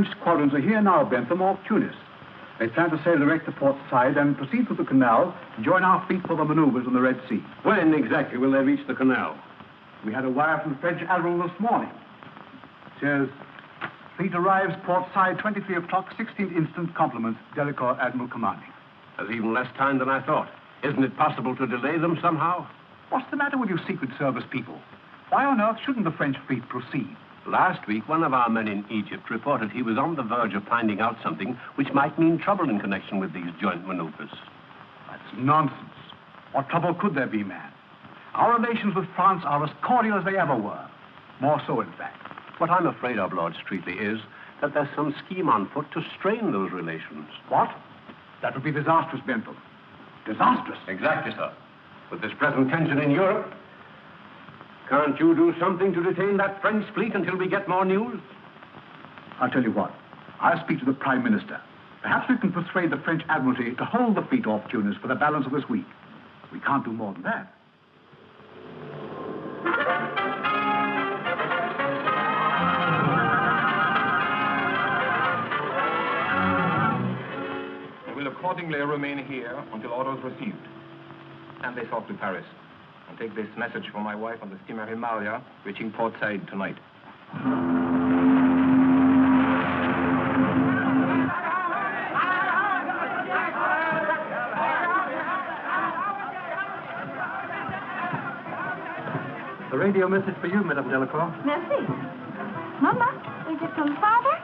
French squadrons are here now, Bentham, off Tunis. They plan to sail direct to port side and proceed through the canal to join our fleet for the maneuvers in the Red Sea. When exactly will they reach the canal? We had a wire from the French Admiral this morning. It says, fleet arrives port side 23 o'clock, 16th instant, compliments, Delacour Admiral Commanding. There's even less time than I thought. Isn't it possible to delay them somehow? What's the matter with you Secret Service people? Why on earth shouldn't the French fleet proceed? Last week, one of our men in Egypt reported he was on the verge of finding out something which might mean trouble in connection with these joint maneuvers. That's nonsense. What trouble could there be, man? Our relations with France are as cordial as they ever were. More so, in fact. What I'm afraid of, Lord Streatley, is that there's some scheme on foot to strain those relations. What? That would be disastrous, Bentham. Disastrous? Exactly, sir. With this present tension in Europe, can't you do something to detain that French fleet until we get more news? I'll tell you what. I'll speak to the Prime Minister. Perhaps we can persuade the French Admiralty to hold the fleet off Tunis for the balance of this week. We can't do more than that. They will accordingly remain here until orders received. And they sought to Paris. And take this message for my wife on the steamer Himalaya, reaching port side tonight. A radio message for you, Madame Delacour. Merci. Mama, is it from Father?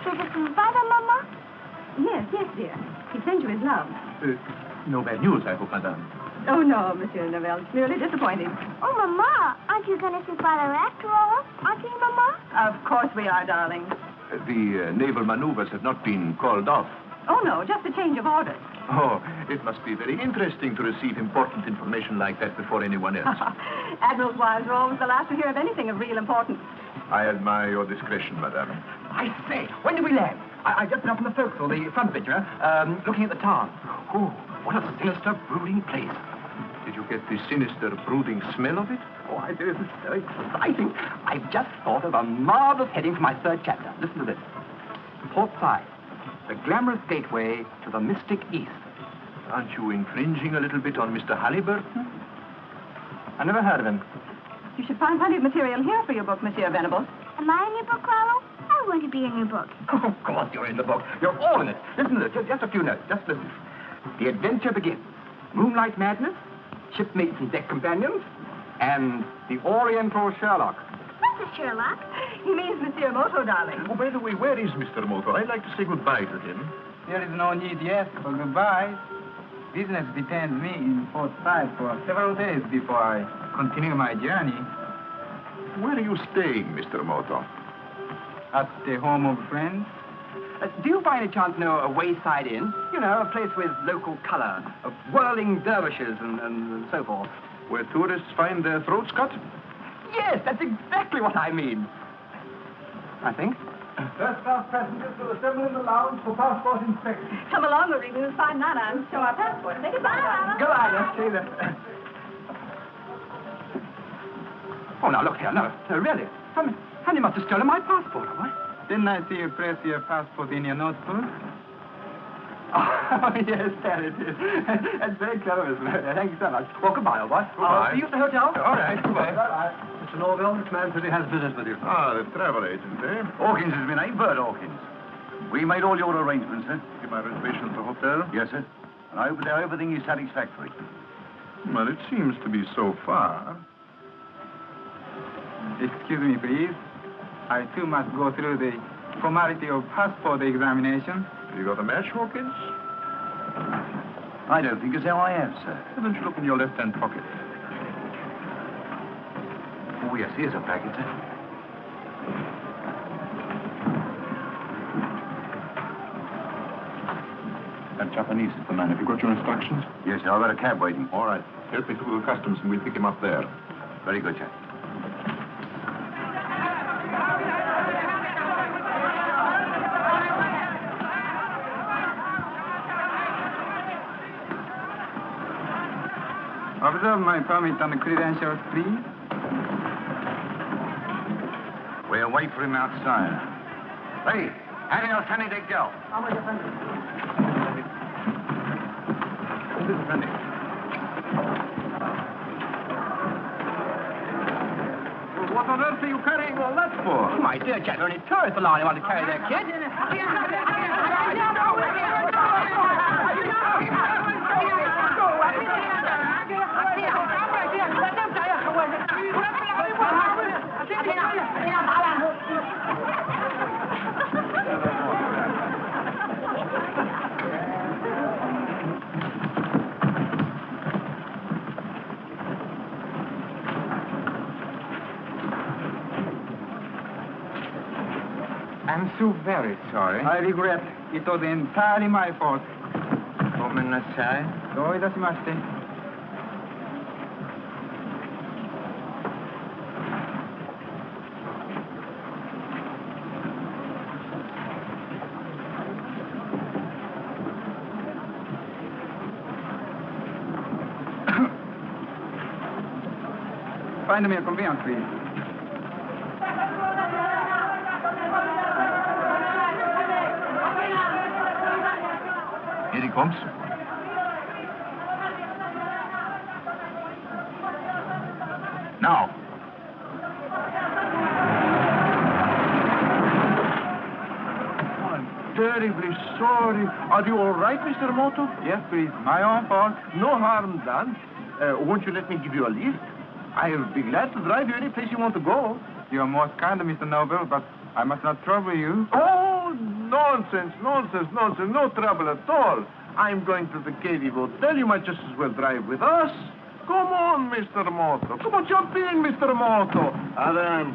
Is it from Father, Mama? Yes, dear. He sent you his love. No bad news, I hope, Madame. Oh, no, Monsieur Novelle. It's merely disappointing. Oh, Mama, aren't you going to see Father after all? Aren't you, Mama? Of course we are, darling. The naval maneuvers have not been called off. Oh, no, just a change of orders. Oh, it must be very interesting to receive important information like that before anyone else. Admirals' wives are always the last to hear of anything of real importance. I admire your discretion, madame. I say, when did we land? I just been up in the forecastle, the front picture, looking at the town. Oh, what a sinister, brooding place. Did you get the sinister, brooding smell of it? Oh, I do. This is so exciting. I've just thought of a marvelous heading for my third chapter. Listen to this. Port side, the glamorous gateway to the mystic East. Aren't you infringing a little bit on Mr. Halliburton? I never heard of him. You should find plenty of material here for your book, Monsieur Venables. Am I in your book, Rollo? I want to be in your book. Oh, of course you're in the book. You're all in it. Listen to this. Just a few notes. Just listen. The adventure begins. Moonlight madness, shipmates and deck companions, and the Oriental Sherlock. What's a Sherlock? He means Monsieur Moto, darling. Oh, by the way, where is Mr. Moto? I'd like to say goodbye to him. There is no need yet for goodbye. Business detains me in port side for several days before I continue my journey. Where are you staying, Mr. Moto? At the home of friends. Do you by any chance know a wayside inn? You know, a place with local color, of whirling dervishes and so forth. Where tourists find their throats cut? Yes, that's exactly what I mean. I think. First class passengers will assemble in the lounge for passport inspection. Come along, we're reading this fine Nana and show our passport. Say goodbye, Nana. Goodbye, let's see that. Oh, now, look here. No, really. Honey must have stolen my passport, have I? Didn't I see you press your passport in your notebook? Oh, yes, there it is. That's very clever, isn't it? Thank you so much. Well, goodbye, old boy. Goodbye. See you at the hotel. All right, goodbye. Mr. Norville, this man says he has business with you. Ah, the travel agent, eh? Hawkins has been named, Bird Hawkins. We made all your arrangements, sir. Give my reservation at the hotel? Yes, sir. And I hope that everything is satisfactory. Well, it seems to be so far. Excuse me, please. I too must go through the formality of passport examination. You got a match, Hawkins? I don't think as how I have, sir. Why don't you look in your left-hand pocket? Oh, yes, here's a packet, sir. That Japanese is the man. Have you got your instructions? Yes, sir. I've got a cab waiting. All right. Help me through the customs and we'll pick him up there. Very good, sir. Observe my permit and credentials, please. We'll wait for him outside. Hey, how do you Lieutenant de go? What on earth are you carrying all that for? My dear gentlemen, it's tourists alone who want to carry their kids. I'm so very sorry. I regret. It was entirely my fault. ごめんなさい。どういたしまして。Find me a conveyance, please. Here he comes. Now. I'm terribly sorry. Are you all right, Mr. Moto? Yes, please. My own fault. No harm done. Won't you let me give you a lift? I'll be glad to drive you any place you want to go. You are most kind, Mr. Noble, but I must not trouble you. Oh, nonsense, nonsense, nonsense. No trouble at all. I'm going to the KV Hotel. You might just as well drive with us. Come on, Mr. Moto. Come on, jump in, Mr. Moto. Adam.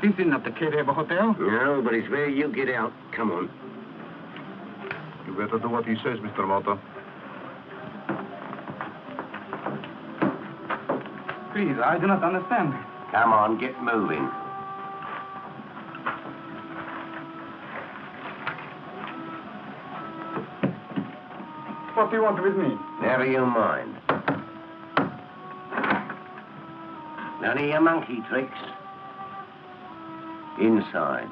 This is not the Carradine Hotel. No, but it's where you get out. Come on. You better do what he says, Mr. Moto. Please, I do not understand. Come on, get moving. What do you want with me? Never you mind. None of your monkey tricks. Inside.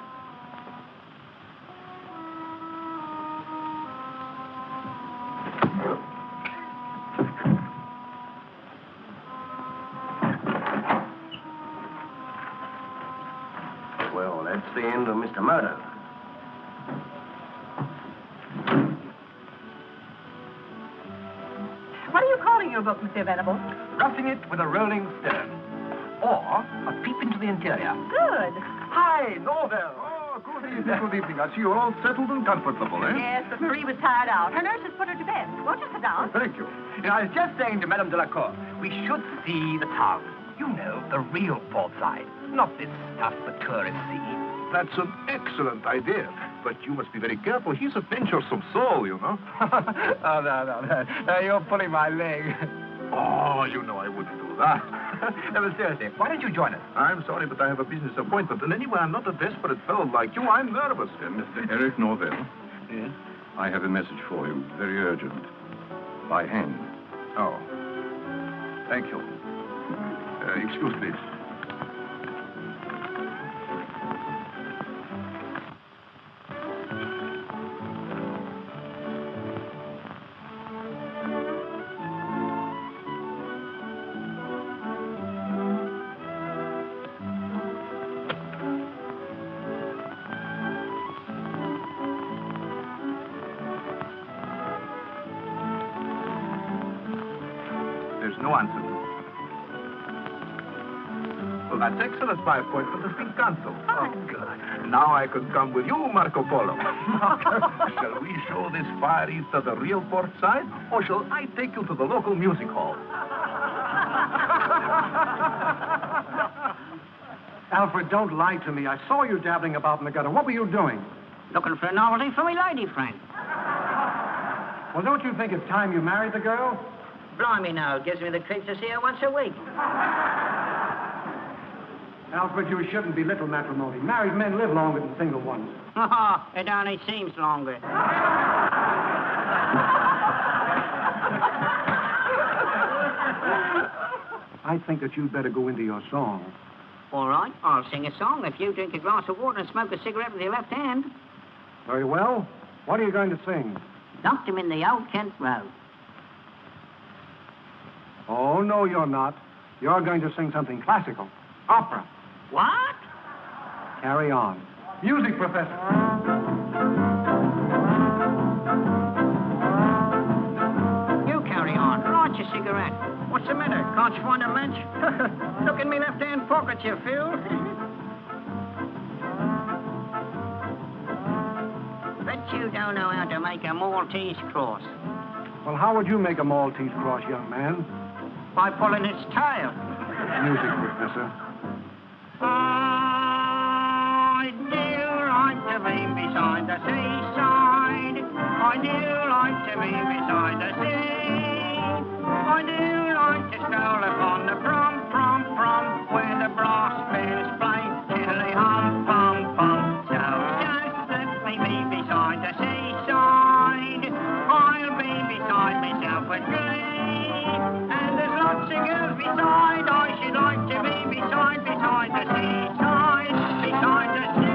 Well, that's the end of Mr. Moto. What are you calling your book, Monsieur Venable? Roughing It with a Rolling Stone. Or A Peep into the Interior. Good. Hi, Norville. Oh, good evening, good evening. I see you're all settled and comfortable, eh? Yes, but Marie was tired out. Her nurse has put her to bed. Won't you sit down? Thank you. I was just saying to Madame Delacour, we should see the town. You know, the real port side. Not this stuff the tourists see. That's an excellent idea. But you must be very careful. He's a venturesome soul, you know. Oh, no. You're pulling my leg. Oh, you know I wouldn't do that. No, but seriously, why don't you join us? I'm sorry, but I have a business appointment. And anyway, I'm not a desperate fellow like you. I'm nervous. Mr. Eric Norville. Yes? I have a message for you. Very urgent. By hand. Oh. Thank you. Excuse, please. No answer. Well, that's excellent. My appointment has been cancelled. Oh, good. Now I could come with you, Marco Polo. Shall we show this Far East to the real port side, or shall I take you to the local music hall? Alfred, don't lie to me. I saw you dabbling about in the gutter. What were you doing? Looking for a novelty for my lady friend. Well, don't you think it's time you married the girl? Blimey now, it gives me the creeps to see her once a week. Alfred, you shouldn't belittle matrimony. Married men live longer than single ones. Oh, it only seems longer. I think that you'd better go into your song. All right, I'll sing a song if you drink a glass of water and smoke a cigarette with your left hand. Very well. What are you going to sing? Knocked him in the old Kent Road. Oh, no, you're not. You're going to sing something classical. Opera. What? Carry on. Music, Professor. You carry on. Light your cigarette. What's the matter? Can't you find a match? Look in me left-hand pocket, you fool. Bet you don't know how to make a Maltese cross. Well, how would you make a Maltese cross, young man? By pulling its tail. Music, Professor. I do like to be beside the seaside. I do like to be beside the sea. I do like to stroll upon the prom, where the brass bands play tiddly hum, pum. So just let me be beside the seaside. I'll be beside myself with glee. And there's lots of girls beside. I should like to be beside the seaside, beside the sea.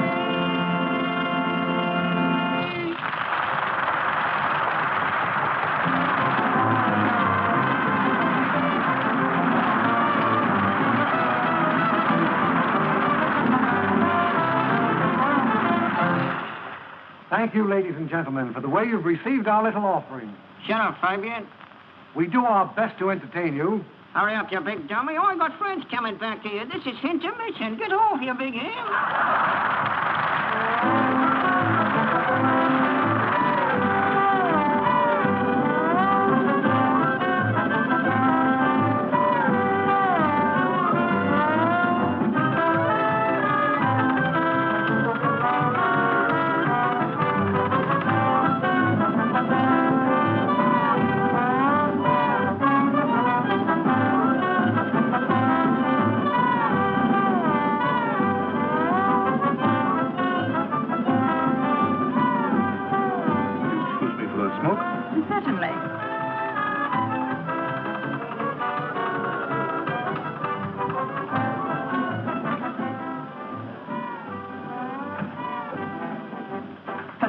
Thank you, ladies and gentlemen, for the way you've received our little offering. Shut up, Fabian. We do our best to entertain you. Hurry up, you big dummy. I got friends coming back here. This is intermission. Get off, you big heel.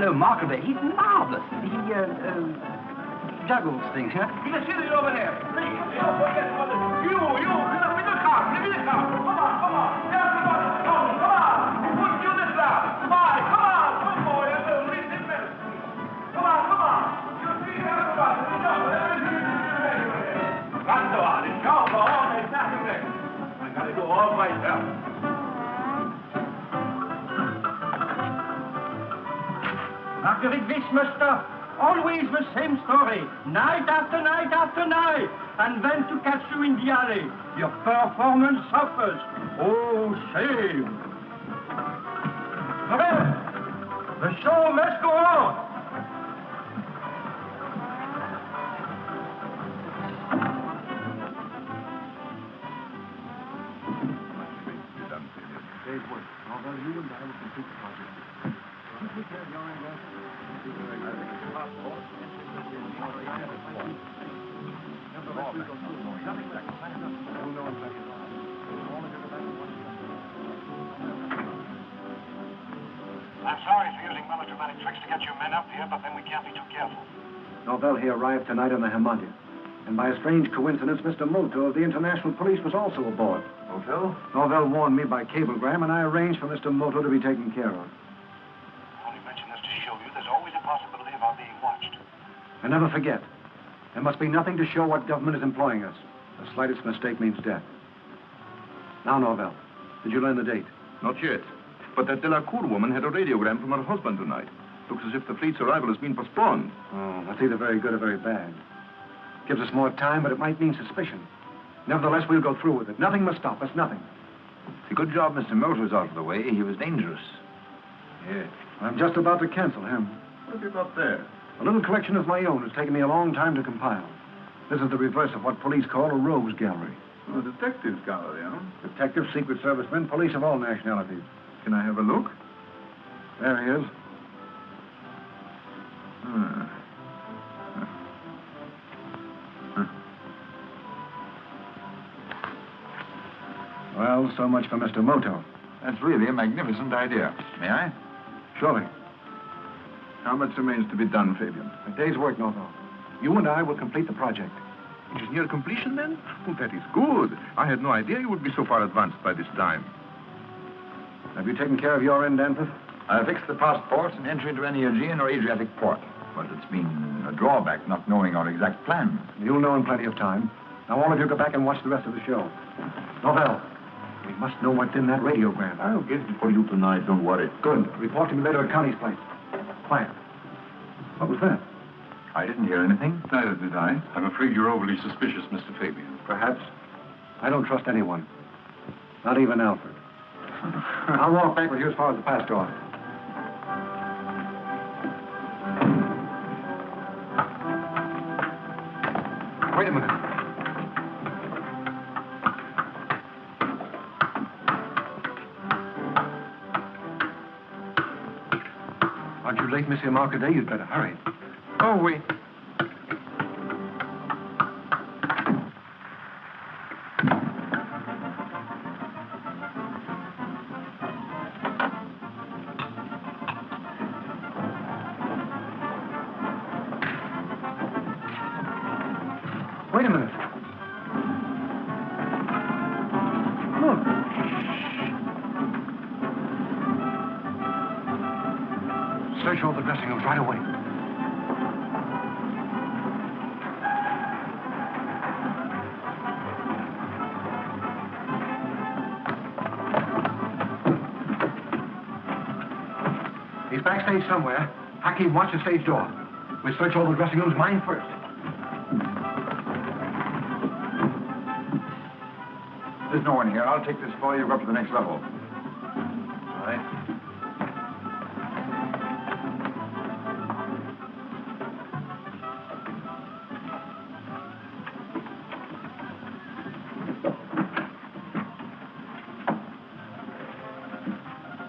Remarkable. He's marvelous. He juggles things, huh? You can see it over there. Please, don't forget about it. You, get up in the car. Come on. Everybody, come on. Put you this now. Come on, quick boy. Leave this minute. Come on. You see everybody. Ricardo, it's your ball. It's nothing. I gotta do all myself. Marguerite Wish, mister. Always the same story. Night after night after night. And then to catch you in the alley. Your performance suffers. Oh, shame. Well, the show must go on. I'm sorry for using melodramatic tricks to get you men up here, but then we can't be too careful. Norvell here arrived tonight on the Himalaya. And by a strange coincidence, Mr. Moto of the International Police was also aboard. Moto? Norvell warned me by cablegram, and I arranged for Mr. Moto to be taken care of. I only mention this to show you there's always a possibility of our being watched. And never forget, there must be nothing to show what government is employing us. The slightest mistake means death. Now, Norvell, did you learn the date? Not yet. But that Delacour woman had a radiogram from her husband tonight. Looks as if the fleet's arrival has been postponed. Oh, that's either very good or very bad. Gives us more time, but it might mean suspicion. Nevertheless, we'll go through with it. Nothing must stop us, nothing. It's a good job Mr. Moto's out of the way. He was dangerous. Yes. I'm just about to cancel him. What have you got there? A little collection of my own. It's taken me a long time to compile. This is the reverse of what police call a rogues gallery. Oh, detectives gallery, huh? Detectives, secret servicemen, police of all nationalities. Can I have a look? There he is. Well, so much for Mr. Moto. That's really a magnificent idea. May I? Surely. How much remains to be done, Fabian? A day's work, Novo. You and I will complete the project. It is near completion, then? Well, that is good. I had no idea you would be so far advanced by this time. Have you taken care of your end, Danforth? I fixed the passports and entry into any Aegean or Adriatic port. But it's been a drawback not knowing our exact plans. You'll know in plenty of time. Now, all of you go back and watch the rest of the show. Novell, we must know what's in that radiogram. I'll get it for you tonight, don't worry. Good. Report to me later at Connie's place. Quiet. What was that? I didn't hear anything. Neither did I. I'm afraid you're overly suspicious, Mr. Fabian. Perhaps. I don't trust anyone. Not even Alfred. I'll walk back with you as far as the pass door. Wait a minute. Aren't you late, Monsieur Marcadet? You'd better hurry. Oh, wait. Wait a minute. Look. Search all the dressing rooms right away. He's backstage somewhere. Hakim, watch the stage door. We'll search all the dressing rooms, mine first. There's no one here. I'll take this for you. Go up to the next level. All right.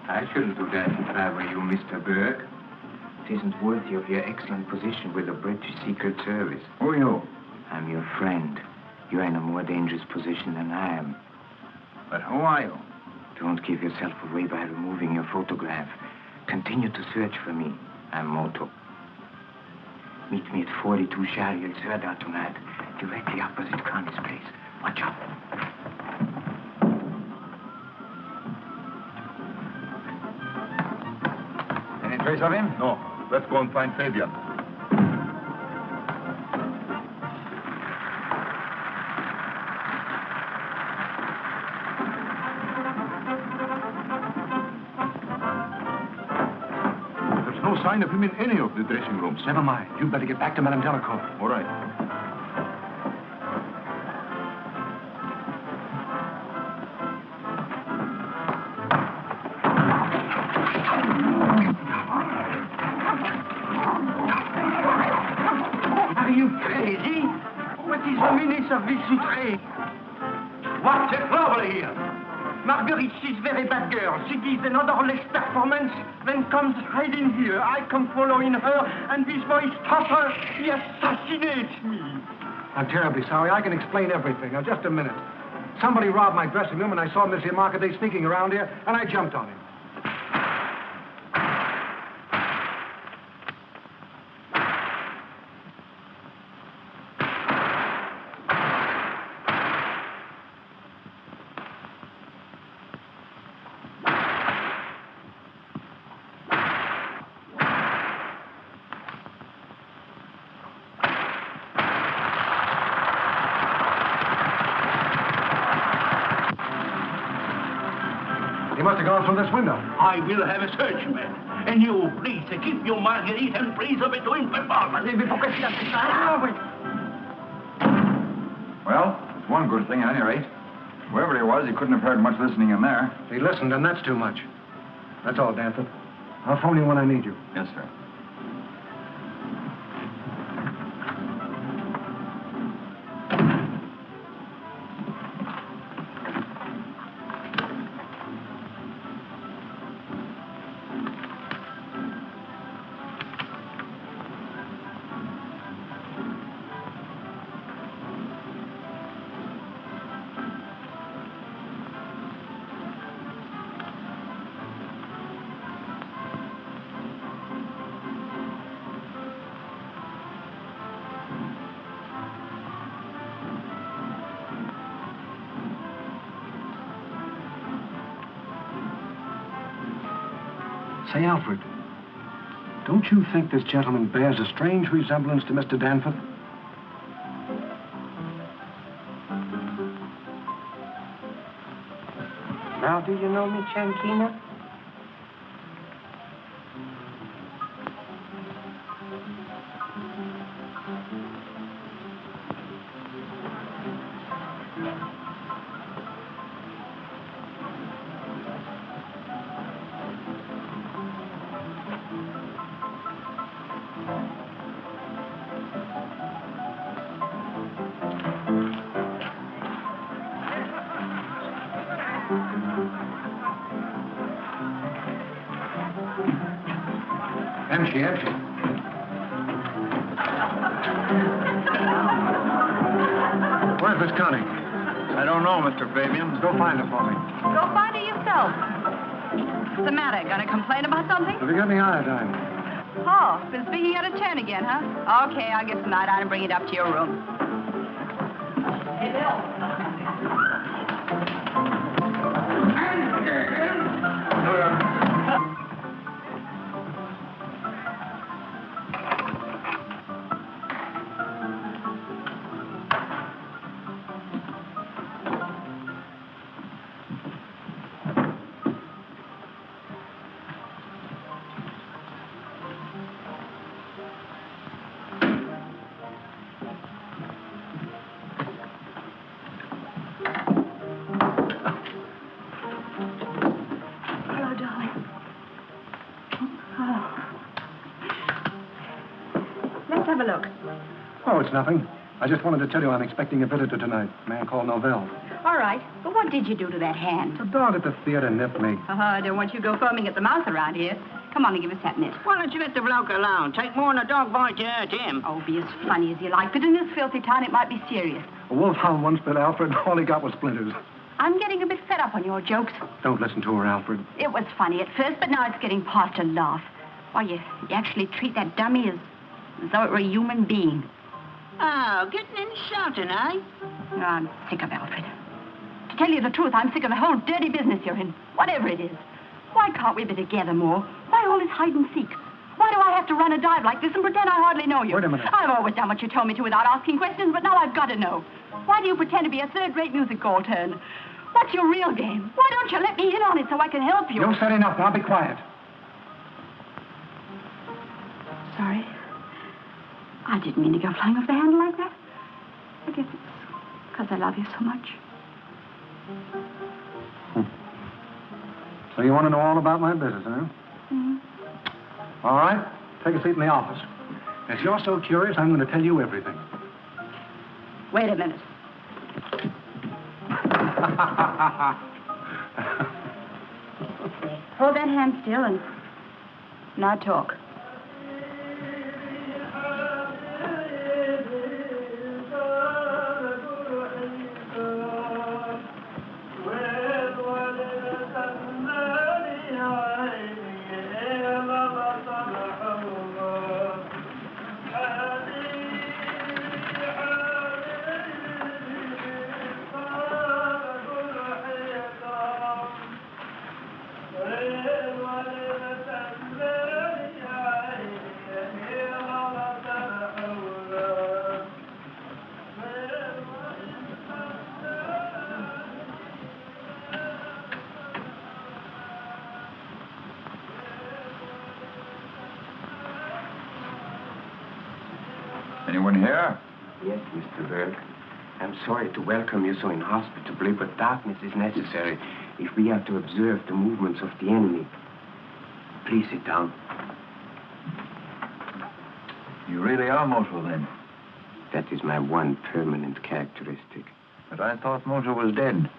I shouldn't do that if I were you, Mr. Berg. It isn't worthy of your excellent position with the British Secret Service. Who are you? I'm your friend. You're in a more dangerous position than I am. But who are you? Don't give yourself away by removing your photograph. Continue to search for me. I'm Moto. Meet me at 42 Chariot Serda tonight, directly opposite Connie's place. Watch out. Any trace of him? No. Let's go and find Fabian. There's no sign of him in any of the dressing rooms. Never mind. You'd better get back to Madame Delacour. All right. Are you crazy? What is the meaning of this outrage? What's the trouble here? Marguerite, she's very bad girl. She gives an odorless performance, then comes hiding here. I come following her, and this boy stops her. He assassinates me. I'm terribly sorry. I can explain everything. Now, just a minute. Somebody robbed my dressing room, and I saw Monsieur Marcadet sneaking around here, and I jumped on him. He must have gone through this window. I will have a search, man. And you, please, keep your Marguerite and please between performance. Well, it's one good thing at any rate. Whoever he was, he couldn't have heard much listening in there. He listened, and that's too much. That's all, Danforth. I'll phone you when I need you. Yes, sir. Say, Alfred, don't you think this gentleman bears a strange resemblance to Mr. Danforth? Now, do you know me, Chankina? Empty. Where's Miss Connie? I don't know, Mr. Fabian. Go find her for me. Go find her yourself. What's the matter? Gonna complain about something? Have you got any iodine? Oh, been speaking out of turn again, huh? Okay, I'll get some iodine and bring it up to your room. Hey, Bill. Have a look. Oh, it's nothing. I just wanted to tell you I'm expecting a visitor tonight, a man called Novell. All right, but what did you do to that hand? The dog at the theater nipped me. I don't want you to go foaming at the mouth around here. Come on and give us that nip. Why don't you let the bloke alone? Take more than a dog bite to hurt him. Oh, be as funny as you like, but in this filthy town it might be serious. A wolfhound once bit Alfred, and all he got was splinters. I'm getting a bit fed up on your jokes. Don't listen to her, Alfred. It was funny at first, but now it's getting past a laugh. Why, you actually treat that dummy as though it were a human being. Oh, getting insulting, eh? Oh, I'm sick of Alfred. To tell you the truth, I'm sick of the whole dirty business you're in, whatever it is. Why can't we be together more? Why all this hide and seek? Why do I have to run a dive like this and pretend I hardly know you? Wait a minute. I've always done what you told me to without asking questions, but now I've got to know. Why do you pretend to be a third-rate music hall turn? What's your real game? Why don't you let me in on it so I can help you? You've said enough. Now be quiet. Sorry. I didn't mean to go flying off the handle like that. I guess it's because I love you so much. So you want to know all about my business, huh? Mm-hmm. All right. Take a seat in the office. If you're so curious, I'm going to tell you everything. Wait a minute. Hold that hand still and now talk. Anyone here? Yes, Mr. Berg. I'm sorry to welcome you so inhospitably, but darkness is necessary if we are to observe the movements of the enemy. Please sit down. You really are Moto, then? That is my one permanent characteristic. But I thought Moto was dead.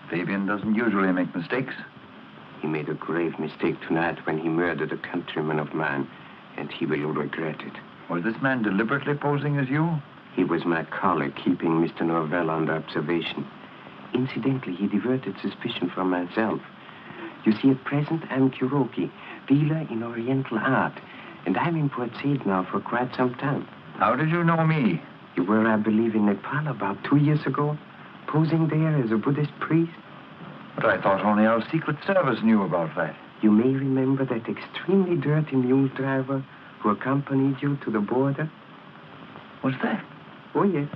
Fabian doesn't usually make mistakes. He made a grave mistake tonight when he murdered a countryman of mine, and he will regret it. Was this man deliberately posing as you? He was my colleague, keeping Mr. Norvell under observation. Incidentally, he diverted suspicion from myself. You see, at present, I'm Kuroki, dealer in Oriental art, and I'm in Port Said now for quite some time. How did you know me? You were, I believe, in Nepal about 2 years ago, posing there as a Buddhist priest. But I thought only our Secret Service knew about that. You may remember that extremely dirty mule driver who accompanied you to the border? What's that? Oh, yes.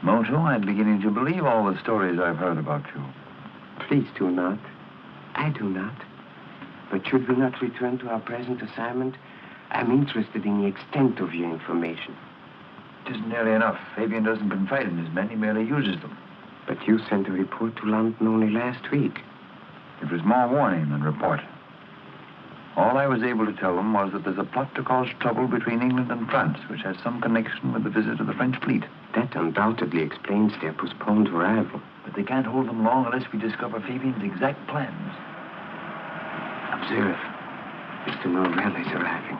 Moto, I'm beginning to believe all the stories I've heard about you. Please do not. I do not. But should we not return to our present assignment? I'm interested in the extent of your information. It isn't nearly enough. Fabian doesn't confide in his men, he merely uses them. But you sent a report to London only last week. It was more warning than report. All I was able to tell them was that there's a plot to cause trouble between England and France, which has some connection with the visit of the French fleet. That undoubtedly explains their postponed arrival. But they can't hold them long unless we discover Fabian's exact plans. Observe. Mr. Norvell is arriving.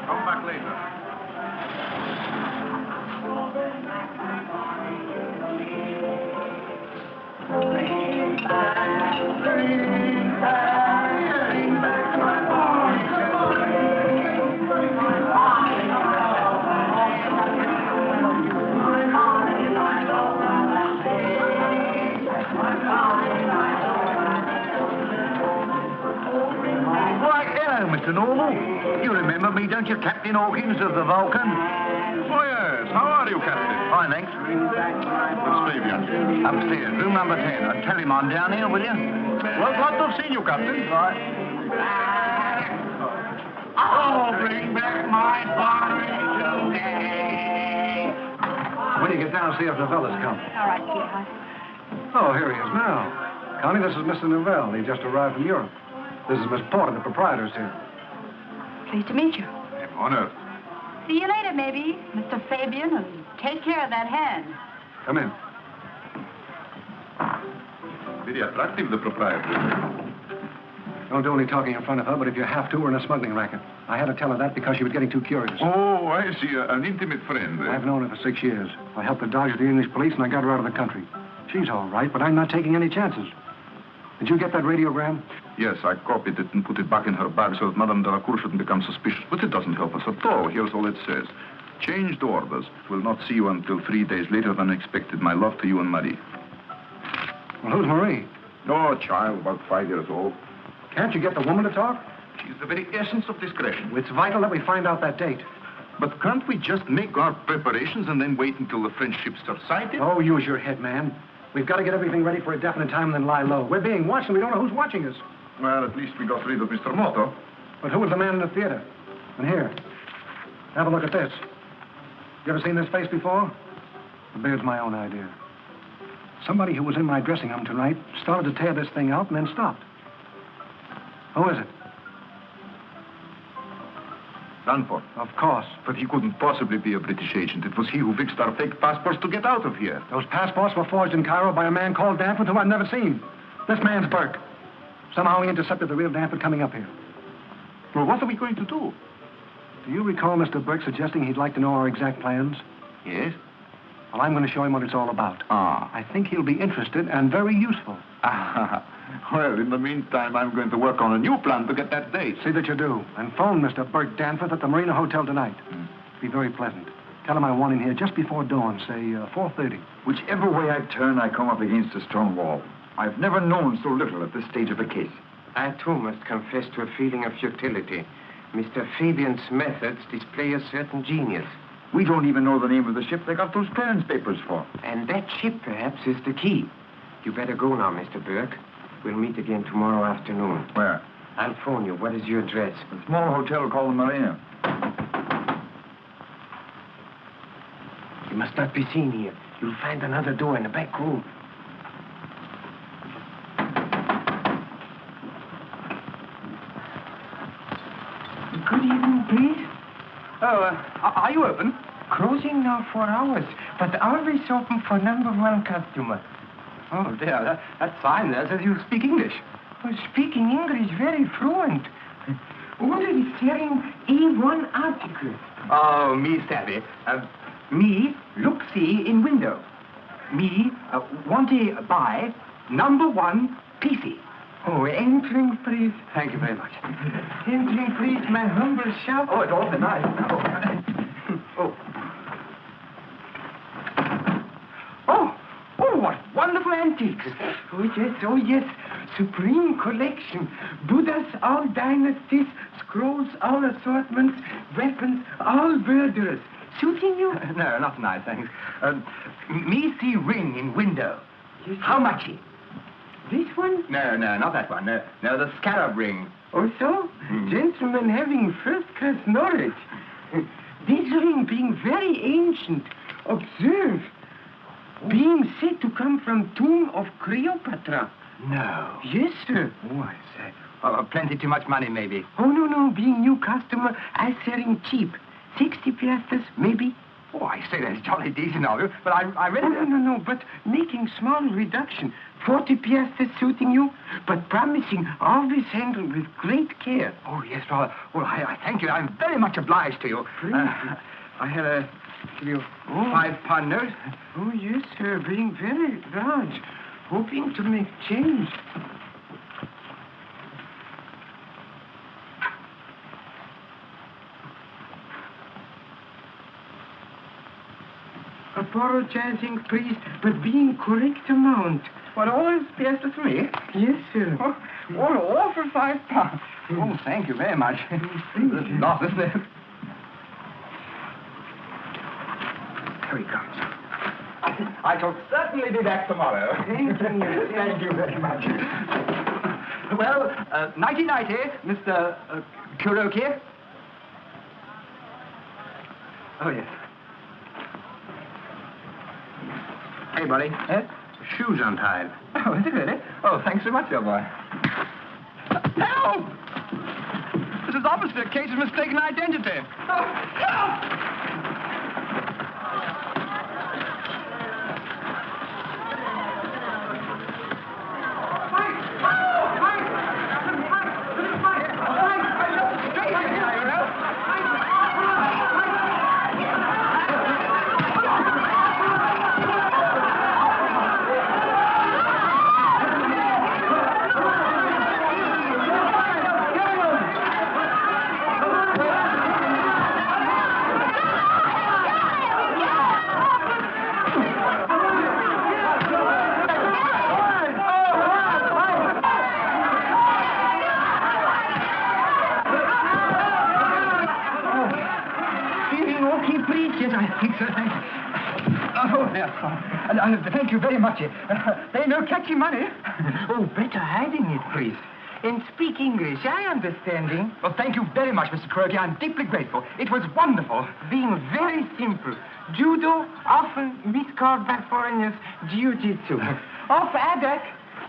Come back later. Mr. Norval. You remember me, don't you, Captain Hawkins of the Vulcan? Oh, yes. How are you, Captain? Fine, thanks. Where's Fabian? Upstairs, room number 10. Tell him I'm down here, will you? Well, glad to have seen you, Captain. Right. Oh, bring back my body today. When you get down, see if Novella's come. All right, sweetheart. Oh, here he is now. Connie, this is Mr. Novell. He just arrived from Europe. This is Miss Porter, the proprietor's here. Pleased to meet you. I'm honored. See you later, maybe, Mr. Fabian, and take care of that hand. Come in. Very attractive, the proprietor. Don't do any talking in front of her, but if you have to, we're in a smuggling racket. I had to tell her that because she was getting too curious. Oh, I see. An intimate friend. I've known her for 6 years. I helped her dodge the English police, and I got her out of the country. She's all right, but I'm not taking any chances. Did you get that radiogram? Yes, I copied it and put it back in her bag so that Madame Delacour shouldn't become suspicious. But it doesn't help us at all. Here's all it says. Changed orders. Will not see you until 3 days later than expected. My love to you and Marie. Well, who's Marie? Oh, child, about 5 years old. Can't you get the woman to talk? She's the very essence of discretion. It's vital that we find out that date. But can't we just make our preparations and then wait until the French ships are sighted? Oh, use your head, man. We've got to get everything ready for a definite time and then lie low. We're being watched and we don't know who's watching us. Well, at least we got rid of Mr. Moto. But who was the man in the theater? And here, have a look at this. You ever seen this face before? The beard's my own idea. Somebody who was in my dressing room tonight started to tear this thing out and then stopped. Who is it? Danforth. Of course. But he couldn't possibly be a British agent. It was he who fixed our fake passports to get out of here. Those passports were forged in Cairo by a man called Danforth who I've never seen. This man's Burke. Somehow he intercepted the real Danforth coming up here. Well, what are we going to do? Do you recall Mr. Burke suggesting he'd like to know our exact plans? Yes. Well, I'm going to show him what it's all about. Ah. I think he'll be interested and very useful. Well, in the meantime, I'm going to work on a new plan to get that date. See that you do. And phone Mr. Burke Danforth at the Marina Hotel tonight. Be very pleasant. Tell him I want him here just before dawn, say 4:30. Whichever way I turn, I come up against a strong wall. I've never known so little at this stage of the case. I, too, must confess to a feeling of futility. Mr. Fabian's methods display a certain genius. We don't even know the name of the ship they got those clearance papers for. And that ship, perhaps, is the key. You better go now, Mr. Burke. We'll meet again tomorrow afternoon. Where? I'll phone you. What is your address? A small hotel called the Marina. must not be seen here. You'll find another door in the back room. Good evening, please. Oh, are you open? Closing now for hours, but always open for #1 customer. Oh, dear, that sign there says you speak English. Oh, speaking English very fluent. Order is selling A1 article. Oh, me savvy. Me look see in window. Me want to buy #1 PC. Oh, entering, please. Thank you very much. Entering, please, my humble shop. Oh, it's awfully nice. Oh, what wonderful antiques. Oh, yes. Supreme collection. Buddhas, all dynasties, scrolls, all assortments, weapons, all murderers. Suiting you? No, not tonight, thanks. Me see ring in window. Yes, how much? This one? No, not that one. No, the scarab ring. Oh, so? Gentlemen having first-class knowledge. This ring being very ancient. Observe. Being said to come from tomb of Cleopatra. No. Yes, sir. Oh, I say. Plenty too much money, maybe. Oh, no. Being new customer, I selling cheap. 60 piastres, maybe. Oh, I say that's jolly decent of you, but I really... Oh, no, but making small reduction. 40 piastres suiting you, but promising always handled with great care. Oh, yes, well, I thank you. I'm very much obliged to you. I had give you £5 note. Oh, yes, sir, being very large. Hoping to make change. Apologizing, please, but being correct amount. What, all those piastres for me? Yes, sir. All for £5. Oh, thank you very much. Not, isn't it? Here he comes. I shall certainly be back tomorrow. Thank you. Thank you very much. Well, nighty-nighty, Mr. Kuroki. Oh, yes. Hey, buddy. Shoes untied. Oh, is it really? Oh, thanks so much, old boy. Help! This is obviously a case of mistaken identity. Oh, help! Thank you very much. They no catchy money. Oh, better hiding it, please. And speak English, I understanding. Well, thank you very much, Mr. Kuroki. I'm deeply grateful. It was wonderful. Being very simple. Judo, often miscalled by foreigners, jiu-jitsu. Of Adak,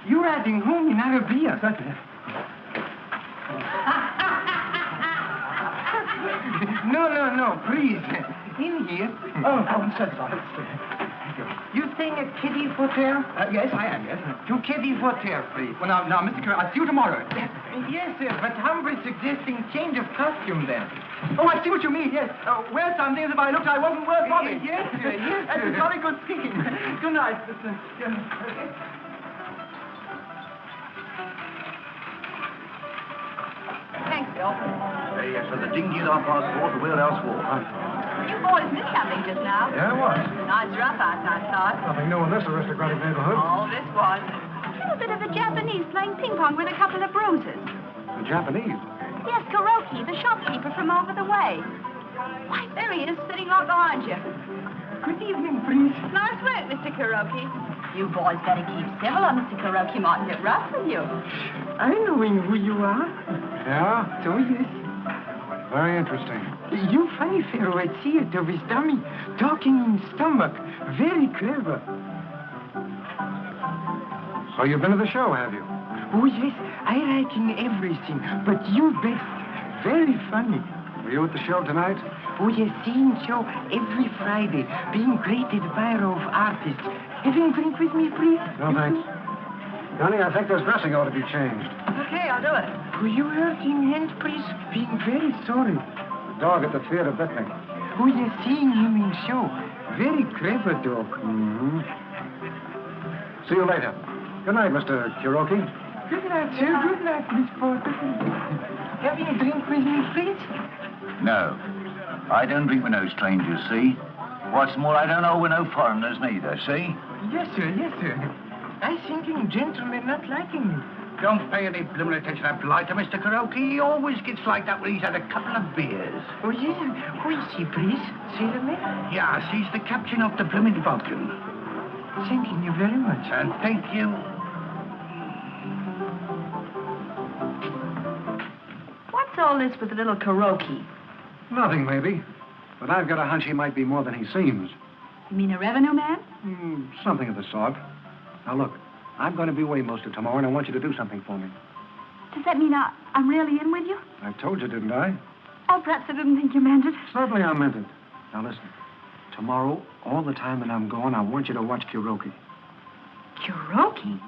you're adding home in Arabia. Certainly. No, please. In here. Oh, I'm so sorry. You staying at Kitty Hotel? Yes, I am, yes. To Kitty Hotel, please. Well, now, Mr. Kuroki, I'll see you tomorrow. Yes, sir, but humbly suggesting change of costume then. Oh, I see what you mean, yes. Wear something as if I looked I wasn't worth robbing. Yes, sir. That's very good speaking. Good night, Mr. Thanks, Bill. Yes, so the dinghy's our passport, and where else for? You boys missed something just now. Yeah, what? Nice rough house, I thought. Nothing new in this aristocratic neighborhood. Oh, this was. A bit of a Japanese playing ping pong with a couple of bruises. The Japanese? Yes, Kuroki, the shopkeeper from over the way. Why, there he is, sitting right behind you. Good evening, please. Nice work, Mr. Kuroki. You boys better keep civil, or Mr. Kuroki might get rough with you. I knowing who you are. Yeah? So, yes. Very interesting. You funny fellow at theater with dummy, talking in stomach. Very clever. So you've been to the show, have you? Oh, yes, I like in everything, but you best. Very funny. Were you at the show tonight? Oh, yes, seeing show every Friday, being great admirer of artists. Having a drink with me, please? No, thanks. Johnny, I think this dressing ought to be changed. Okay, I'll do it. Were you hurting hand, please? Being very sorry. The dog at the theater bit me. Oh, yes, seeing him in show. Very clever dog. Mm-hmm. See you later. Good night, Mr. Kuroki. Good night, sir. Good night, Miss Porter. Having a drink with me, please? No. I don't drink with no strangers, see? What's more, I don't know with no foreigners neither, see? Yes, sir. Yes, sir. I thinking gentlemen not liking me. Don't pay any preliminary attention to that blighter, Mr. Kuroki. He always gets like that when he's had a couple of beers. Oh, yes. Who is he, please? Sailorman? Yes, he's the captain of the Plymouth Vulcan. Thanking you very much. And thank you. What's all this with the little Kuroki? Nothing, maybe. But I've got a hunch he might be more than he seems. You mean a revenue man? Something of the sort. Now, look, I'm going to be away most of tomorrow, and I want you to do something for me. Does that mean I'm really in with you? I told you, didn't I? Oh, perhaps I didn't think you meant it. Certainly I meant it. Now, listen. Tomorrow, all the time that I'm gone, I want you to watch Kuroki. Kuroki?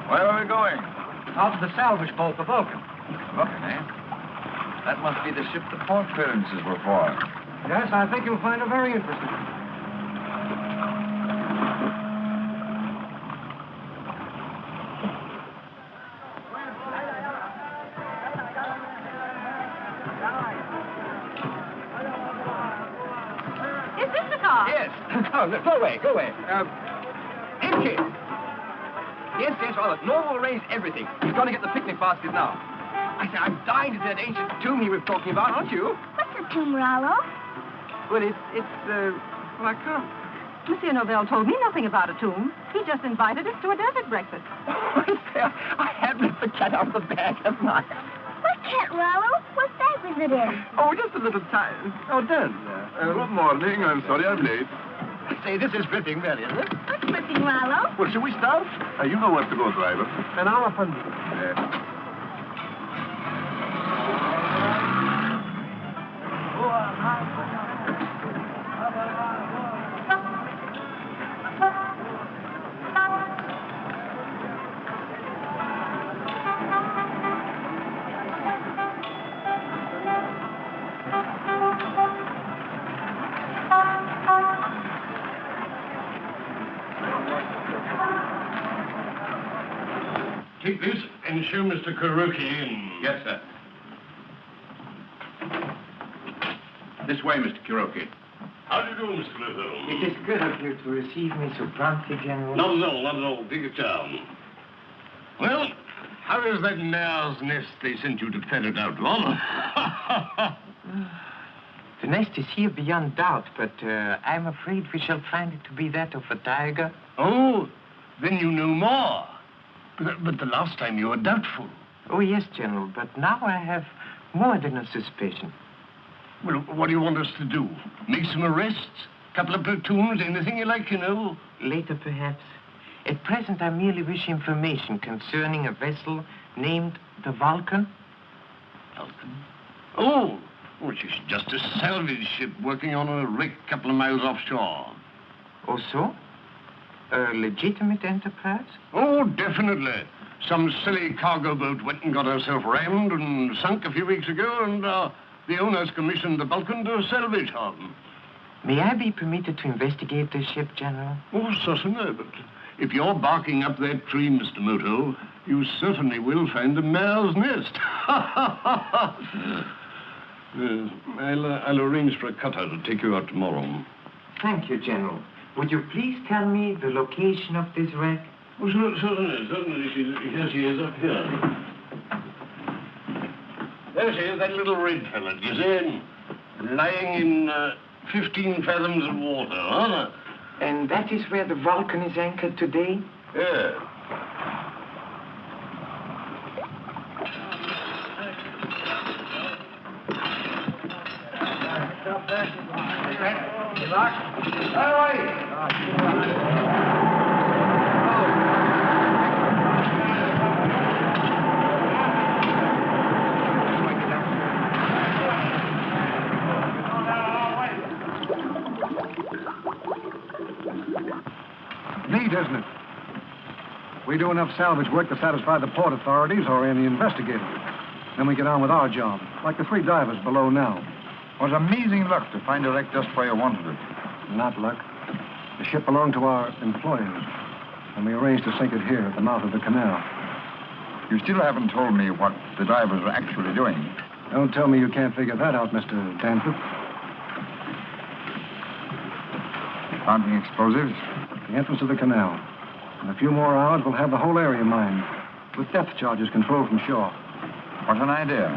Where are we going? Out to the salvage boat, the Vulcan. Vulcan, eh? That must be the ship the port clearances were for. Yes, I think you'll find her very interesting. Is this the car? Yes. Oh, no, go away, go away. Empty. Yes, well, Lorre will arrange everything. He's going to get the picnic basket now. I say, I'm dying to see that ancient tomb he was talking about, aren't you? What's a tomb, Rollo? Well, well, I can't. Monsieur Novell told me nothing about a tomb. He just invited us to a desert breakfast. I have let the cat out of the bag, haven't I? What cat, Rollo? What bag was it in? Oh, just a little time. Oh, don't. Good morning. I'm sorry I'm late. Say, this is ripping, really, isn't it? What's ripping, Rollo? Well, shall we start? You know where to go, driver. An hour from... Take this and show Mr. Kuroki in. Yes, sir. This way, Mr. Kuroki. How do you do, Mr. Little? It is good of you to receive me so promptly, General. Not at all, not at all. Take your time. Well, how is that mare's nest they sent you to ferret out, Lorre? The nest is here beyond doubt, but I'm afraid we shall find it to be that of a tiger. Oh, then you know more. But the last time you were doubtful. Oh, yes, General, but now I have more than a suspicion. Well, what do you want us to do? Make some arrests? Couple of platoons? Anything you like, you know? Later, perhaps. At present, I merely wish information concerning a vessel named the Vulcan. Vulcan? Oh, which is just a salvage ship working on a wreck a couple of miles offshore. Oh, so? A legitimate enterprise? Oh, definitely. Some silly cargo boat went and got herself rammed and sunk a few weeks ago, and the owners commissioned the Vulcan to salvage her. May I be permitted to investigate this ship, General? Oh, certainly, but if you're barking up that tree, Mr. Moto, you certainly will find the mare's nest. I'll arrange for a cutter to take you out tomorrow. Thank you, General. Would you please tell me the location of this wreck? Oh, certainly. Here she is up here. Yes, yes, that little red fella, you see, lying in 15 fathoms of water, huh? And that is where the Vulcan is anchored today? Yeah. Neat, isn't it? We do enough salvage work to satisfy the port authorities or any investigators. Then we get on with our job, like the 3 divers below now. What amazing luck to find a wreck just where you wanted it. Not luck. The ship belonged to our employers, and we arranged to sink it here at the mouth of the canal. You still haven't told me what the divers are actually doing. Don't tell me you can't figure that out, Mr. Danforth. Planting explosives? The entrance of the canal. In a few more hours, we'll have the whole area mined, with depth charges controlled from shore. What an idea.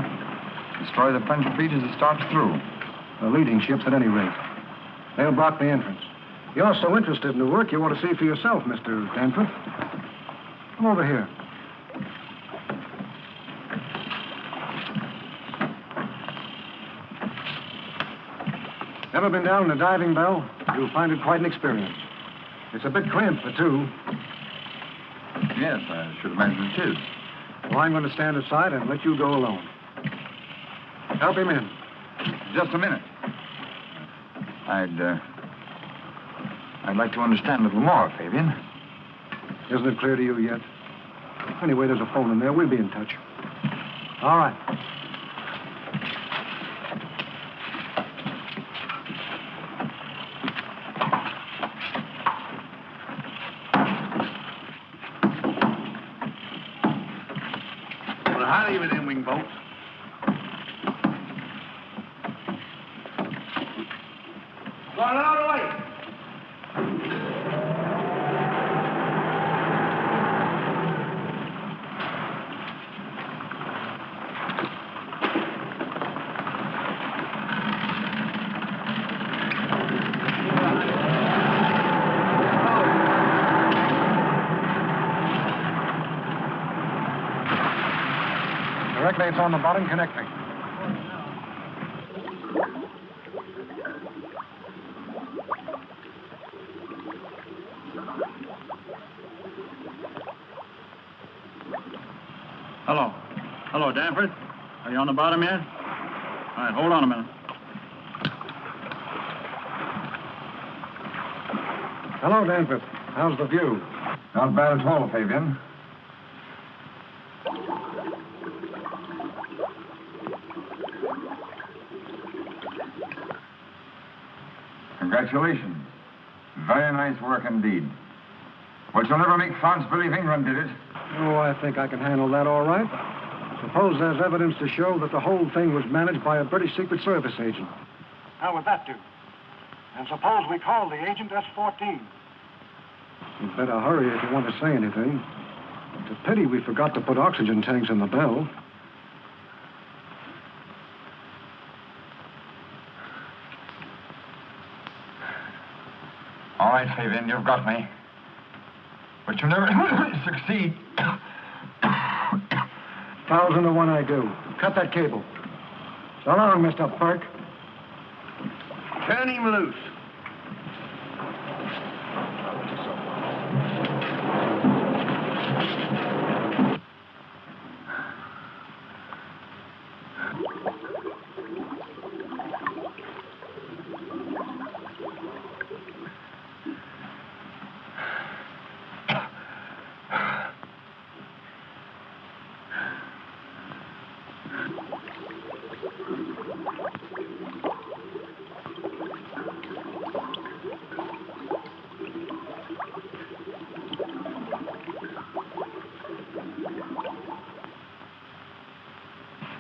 Destroy the French fleet as it starts through. The leading ships, at any rate. They'll block the entrance. You're so interested in the work, you want to see for yourself, Mr. Danforth. Come over here. Ever been down in a diving bell? You'll find it quite an experience. It's a bit cramped for 2. Yes, I should imagine it is. Well, I'm going to stand aside and let you go alone. Help him in. Just a minute. I'd like to understand a little more, Fabian. Isn't it clear to you yet? Anyway, there's a phone in there. We'll be in touch. All right. Well, howdy with them wing boats. Well, out of the way. Directly, it's on the bottom, connecting. Hello. Hello, Danforth. Are you on the bottom yet? All right, hold on a minute. Hello, Danforth. How's the view? Not bad at all, Fabian. Congratulations. Very nice work indeed. But you'll never make France believe England did it. Oh, I think I can handle that all right. Suppose there's evidence to show that the whole thing was managed by a British Secret Service agent. How would that do? And suppose we call the agent S-14. You'd better hurry if you want to say anything. It's a pity we forgot to put oxygen tanks in the bell. All right, Fabian, you've got me. But you'll never succeed. 1,000 to 1 I do. Cut that cable. So long, Mr. Burke. Turn him loose.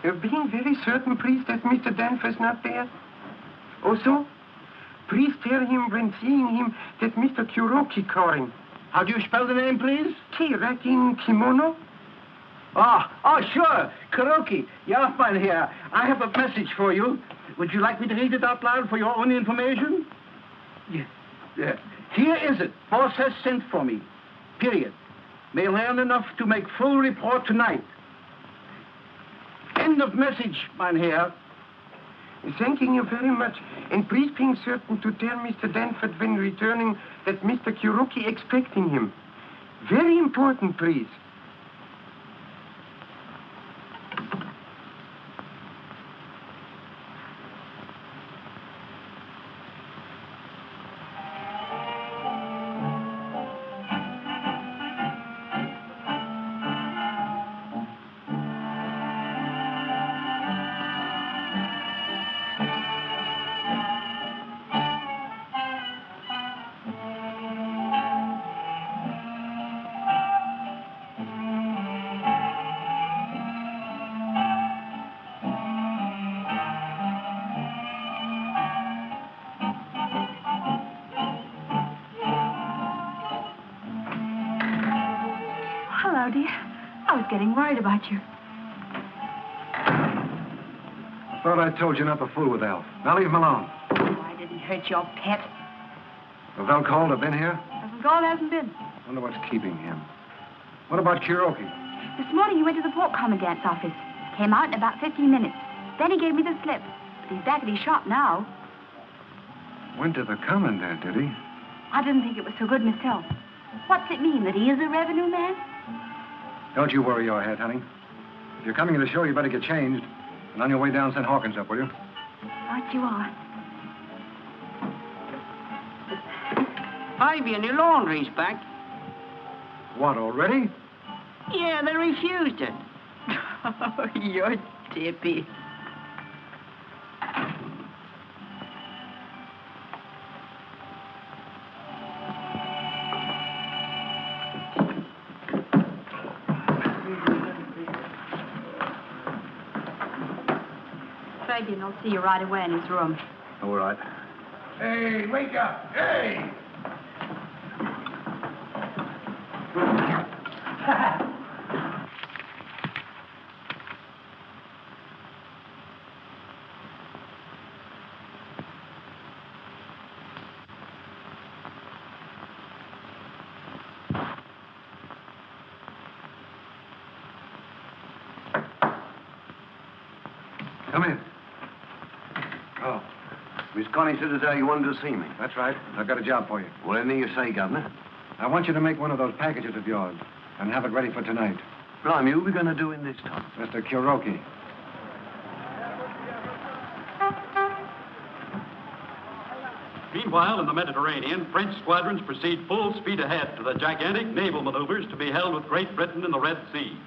You're being very certain, please, that Mr. Danforth's not there? Also, please tell him when seeing him that Mr. Kuroki called him. How do you spell the name, please? Carradine Kimono. Oh, sure. Kuroki, yeah, fine here. I have a message for you. Would you like me to read it out loud for your own information? Yeah. Here is it. Boss has sent for me. Period. May learn enough to make full report tonight. End of message, Mynheer. Thanking you very much. And please being certain to tell Mr. Danford when returning that Mr. Kuroki expecting him. Very important, please. Getting worried about you. I thought I told you not to fool with Alf. Now leave him alone. Oh, I didn't hurt your pet. Has Velcold have been here? Velcold hasn't been. Wonder what's keeping him. What about Kuroki? This morning he went to the port commandant's office. Came out in about 15 minutes. Then he gave me the slip. But he's back at his shop now. Went to the commandant, did he? I didn't think it was so good myself. What's it mean, that he is a revenue man? Don't you worry your head, honey. If you're coming to the show, you better get changed. And on your way down, send Hawkins up, will you? Right you are. Fabian, your laundry's back. What, already? Yeah, they refused it. Oh, you're dippy. Fabian will see you right away in his room. All right. Hey, wake up! Hey! Come in. Oh. Miss Connie said today you wanted to see me. That's right. I've got a job for you. Well, anything you say, Governor. I want you to make one of those packages of yours and have it ready for tonight. Blimey, who are we going to do in this time? Mr. Kuroki. Meanwhile, in the Mediterranean, French squadrons proceed full speed ahead to the gigantic naval maneuvers to be held with Great Britain in the Red Sea.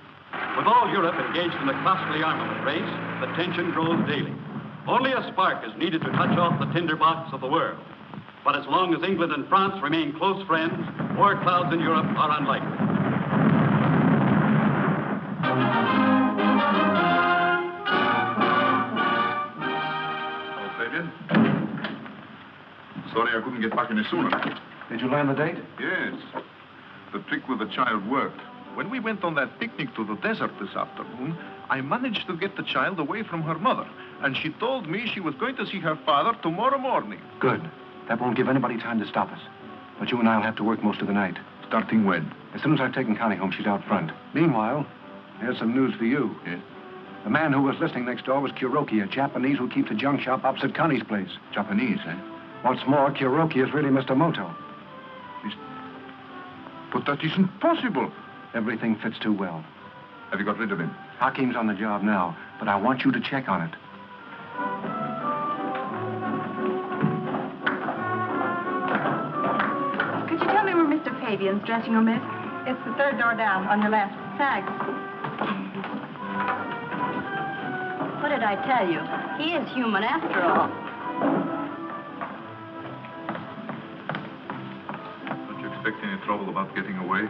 With all Europe engaged in a costly armament race, the tension grows daily. Only a spark is needed to touch off the tinderbox of the world. But as long as England and France remain close friends, war clouds in Europe are unlikely. Hello, Fabian. Sorry I couldn't get back any sooner. Did you learn the date? Yes. The trick with the child worked. When we went on that picnic to the desert this afternoon, I managed to get the child away from her mother. And she told me she was going to see her father tomorrow morning. Good. That won't give anybody time to stop us. But you and I'll have to work most of the night. Starting when? As soon as I've taken Connie home, she's out front. Meanwhile, here's some news for you. Yes? The man who was listening next door was Kuroki, a Japanese who keeps a junk shop opposite Connie's place. Japanese, eh? What's more, Kuroki is really Mr. Moto. But that isn't possible. Everything fits too well. Have you got rid of him? Hakim's on the job now, but I want you to check on it. Could you tell me where Mr. Fabian's dressing room is? It's the third door down, on your left. Thanks. What did I tell you? He is human after all. Don't you expect any trouble about getting away?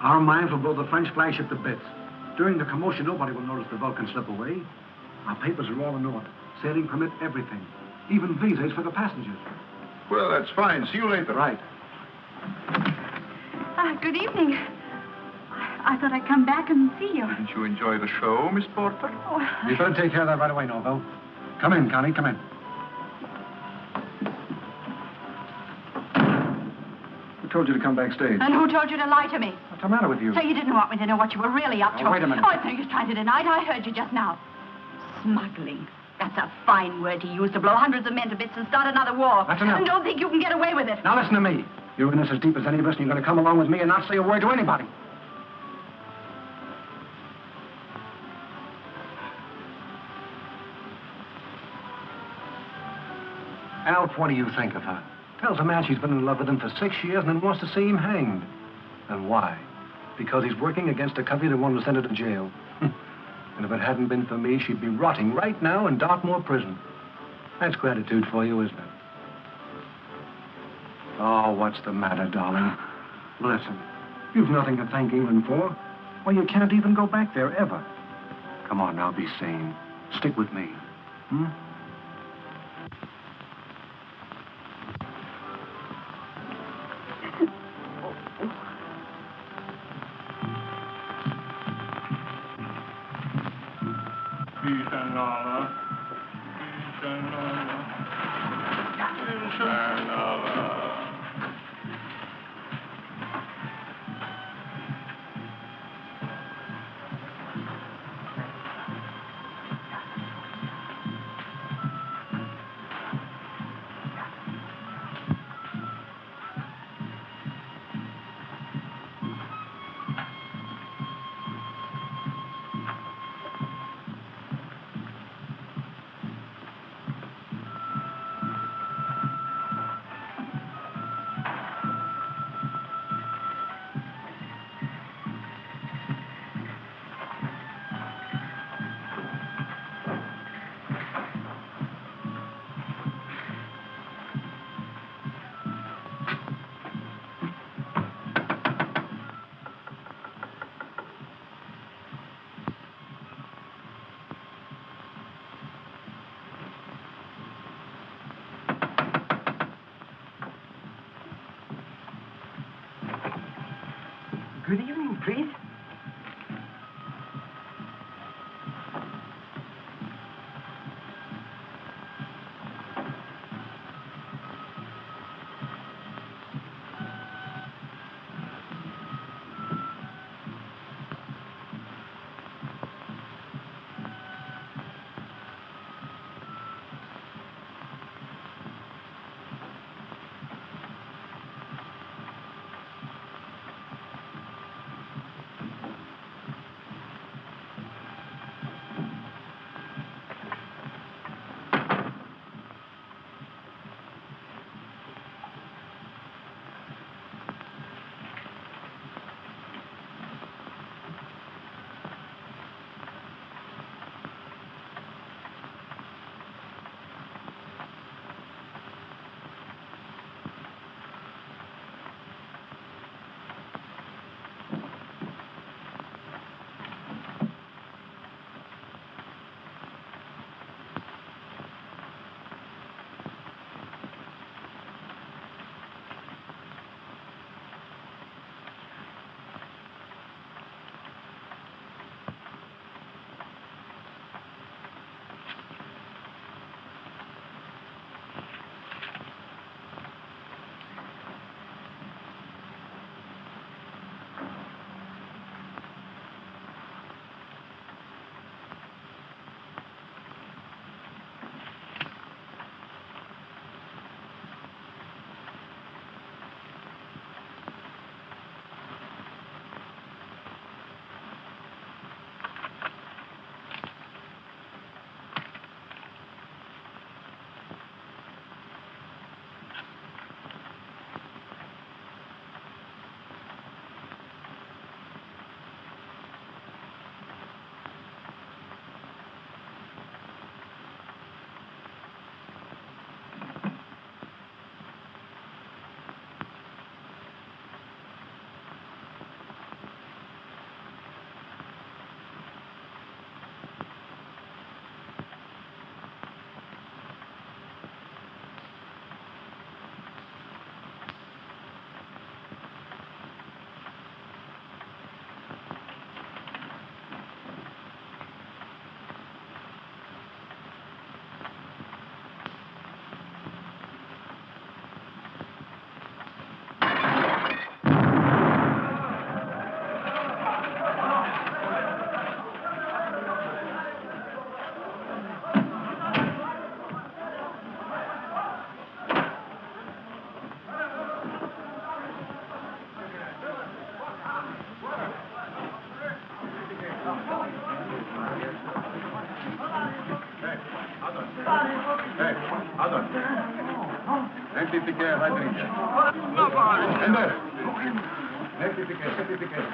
Our mines will blow the French flagship to bits. During the commotion, nobody will notice the Vulcan slip away. Our papers are all in order. Sailing permit, everything. Even visas for the passengers. Well, that's fine. See you later. Right. Good evening. I thought I'd come back and see you. Didn't you enjoy the show, Miss Porter? Oh, You better take care of that right away, Norville. Come in, Connie, come in. Who told you to come backstage? and who told you to lie to me? What's the matter with you? So you didn't want me to know what you were really up to? Now, wait a minute. Oh, it's no use trying to deny it. I heard you just now. Smuggling. That's a fine word to use to blow hundreds of men to bits and start another war. That's enough. And don't think you can get away with it. Now listen to me. You're in this as deep as any of us, and you're going to come along with me and not say a word to anybody. Alf, what do you think of her? Tells a man she's been in love with him for 6 years and then wants to see him hanged. And why? Because he's working against a company that wanted to send her to jail. And if it hadn't been for me, she'd be rotting right now in Dartmoor prison. That's gratitude for you, isn't it? Oh, what's the matter, darling? Listen, you've nothing to thank England for. Well, you can't even go back there, ever. Come on now, be sane. Stick with me. Hmm? Good evening, please. Certificat, Rodriguez. Ender. Certificat. Certificat,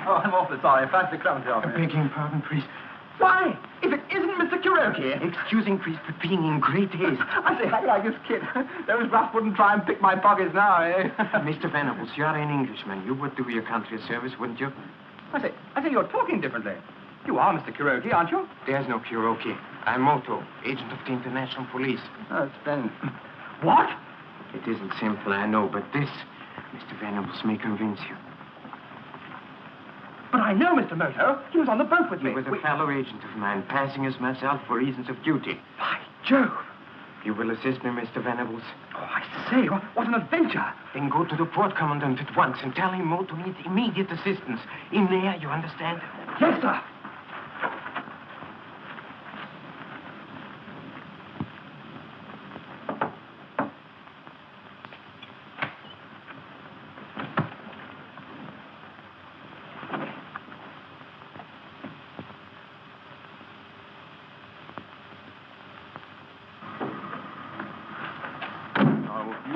Oh, I'm awfully sorry. Pass the crumbs off. Begging pardon, priest. Why? If it isn't Mr. Kuroki. Excusing, priest, but being in great haste. I say, how do you like this kid? Those rough wouldn't try and pick my pockets now, eh? Mr. Venables, you're an Englishman. You would do your country a service, wouldn't you? I say, you're talking differently. You are Mr. Kuroki, aren't you? There's no Kuroki. I'm Moto, agent of the International Police. Oh, it's Ben. What? It isn't simple, I know, but this, Mr. Venables, may convince you. But I know Mr. Moto. He was on the boat with me. He was a fellow agent of mine, passing as myself for reasons of duty. By Jove! You will assist me, Mr. Venables? Oh, I say, what an adventure. Then go to the port commandant at once and tell him Moto needs immediate assistance. In there, you understand? Yes, sir.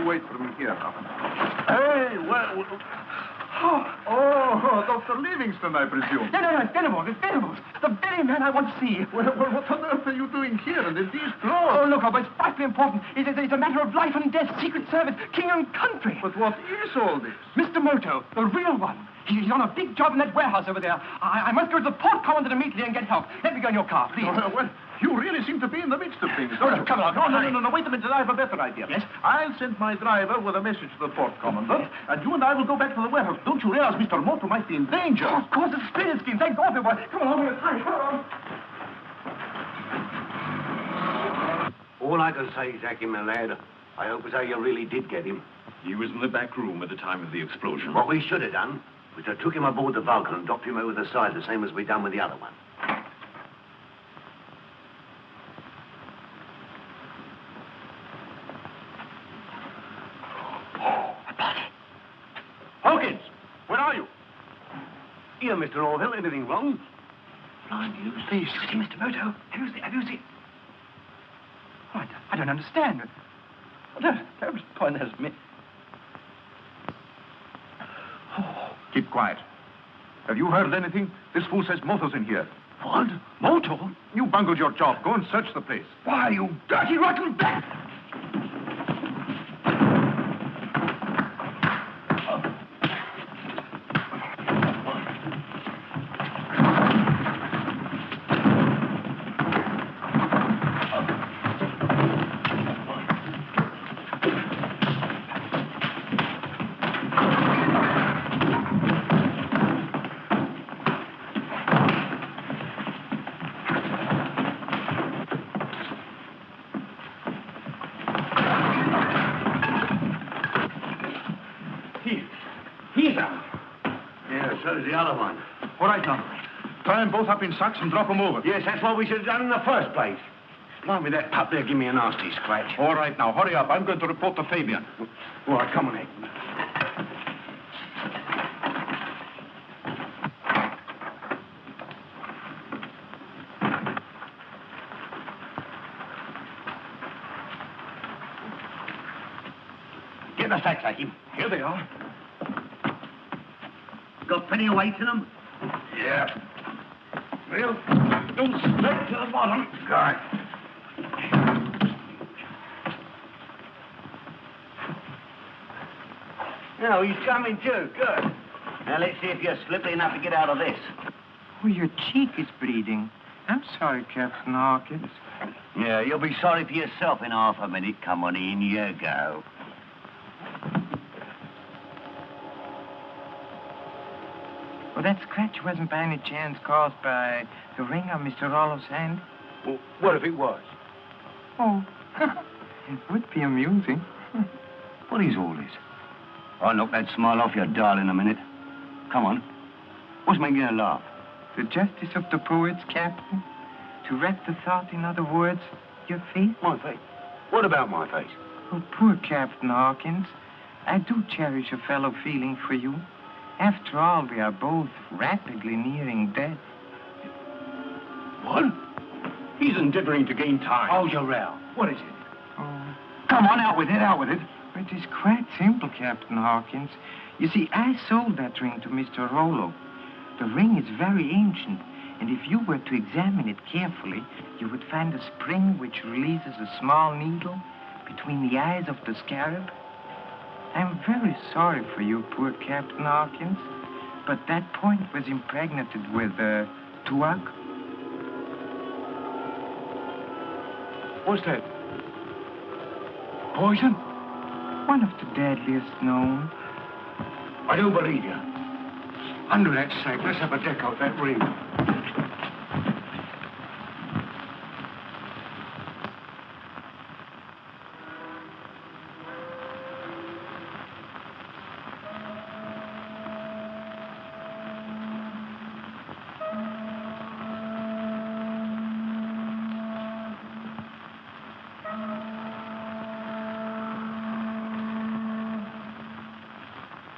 Wait for me here. Hey, well... Oh, Dr. Livingston, I presume. No, it's Venables. It's Venables. The very man I want to see. Well, what on earth are you doing here and in these clothes? Oh, look, Albert, it's vitally important. It's a matter of life and death, Secret Service, king and country. But what is all this? Mr. Moto, the real one. He's on a big job in that warehouse over there. I must go to the port commandant immediately and get help. Let me go in your car, please. Well, you really seem to be in the midst of things. No, come along. No, wait a minute. I have a better idea. Yes? I'll send my driver with a message to the port commandant, and you and I will go back to the warehouse. Don't you realize Mr. Moto might be in danger? Oh, of course, it's a splendid scheme. Thanks awfully, boy. Come along, we're tired. Come along. All I can say, Jackie, my lad, I hope as how you really did get him. He was in the back room at the time of the explosion. What we should have done was to took him aboard the Vulcan and dropped him over the side, the same as we done with the other one. Hawkins, where are you? Here, Mr. Orville. Anything wrong? Blind you see, Mr. Moto. Have you seen? Oh, I don't understand. Don't point at me. Oh, keep quiet. Have you heard anything? This fool says Moto's in here. What? Moto? You bungled your job. Go and search the place. Why, you dirty, rotten bat! The other one. All right, now. Tie them both up in sacks and drop them over. Yes, that's what we should have done in the first place. Blimey, that pup there give me a nasty scratch. All right, now, hurry up. I'm going to report to Fabian. All right, come on in. Get the sacks, Jackie. Here they are. Got plenty of weight in them? Yeah. Well, don't slip to the bottom. Right. No, he's coming too. Good. Now, let's see if you're slippery enough to get out of this. Oh, your cheek is bleeding. I'm sorry, Captain Hawkins. Yeah, you'll be sorry for yourself in half a minute. Come on in, you go. Oh, that scratch wasn't by any chance caused by the ring on Mr. Rollo's hand? Well, what if it was? Oh, it would be amusing. What is all this? I'll knock that smile off your doll in a minute. Come on. What's making you laugh? The justice of the poets, Captain. To wrap the thought, in other words, your face. My face? What about my face? Oh, poor Captain Hawkins. I do cherish a fellow feeling for you. After all, we are both rapidly nearing death. What? He's endeavoring to gain time. Hold your row. What is it? Oh. Come on, out with it, out with it. It is quite simple, Captain Hawkins. You see, I sold that ring to Mr. Rollo. The ring is very ancient, and if you were to examine it carefully, you would find a spring which releases a small needle between the eyes of the scarab. I'm very sorry for you, poor Captain Hawkins, but that point was impregnated with, tuak. What's that? Poison? One of the deadliest known. I don't believe you. Under that sack, let's have a deck out that ring.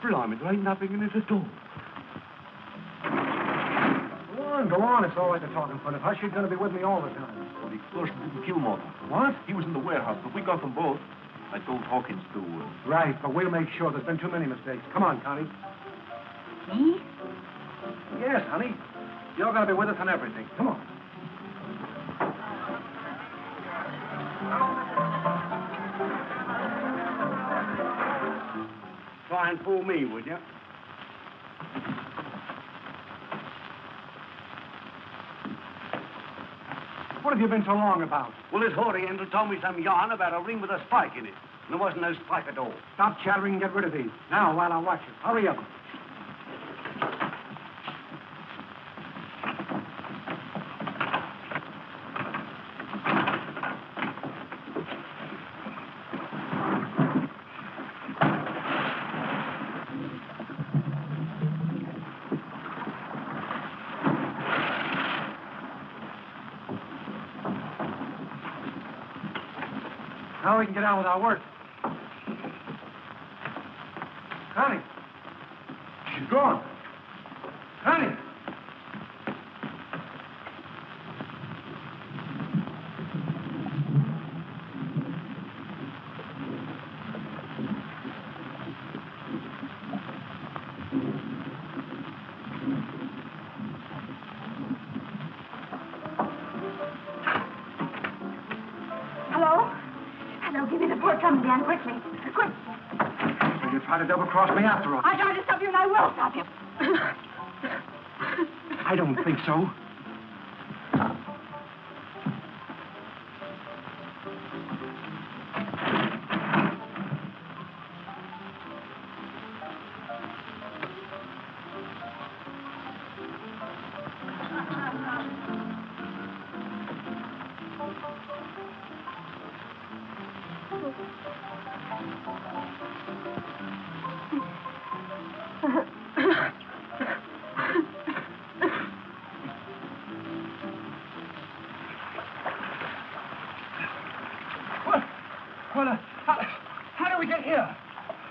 Blimey, there ain't nothing in it at all. Go on. It's all right to talk in front of her. She's going to be with me all the time. Well, the first didn't kill Moto. What? He was in the warehouse, but we got them both. I told Hawkins to... Right, but we'll make sure. There's been too many mistakes. Come on, Connie. Me? Yes, honey. You're going to be with us on everything. Come on. Try and fool me, would you? What have you been so long about? Well, this Oriental told me some yarn about a ring with a spike in it. And there wasn't no spike at all. Stop chattering and get rid of these. Now, while I watch it. Hurry up. Now we can get on with our work. Connie. She's gone. Connie. Give me the port coming down quickly. Quick. So you try to double-cross me after all. I tried to stop you, and I will stop you. I don't think so. How do we get here?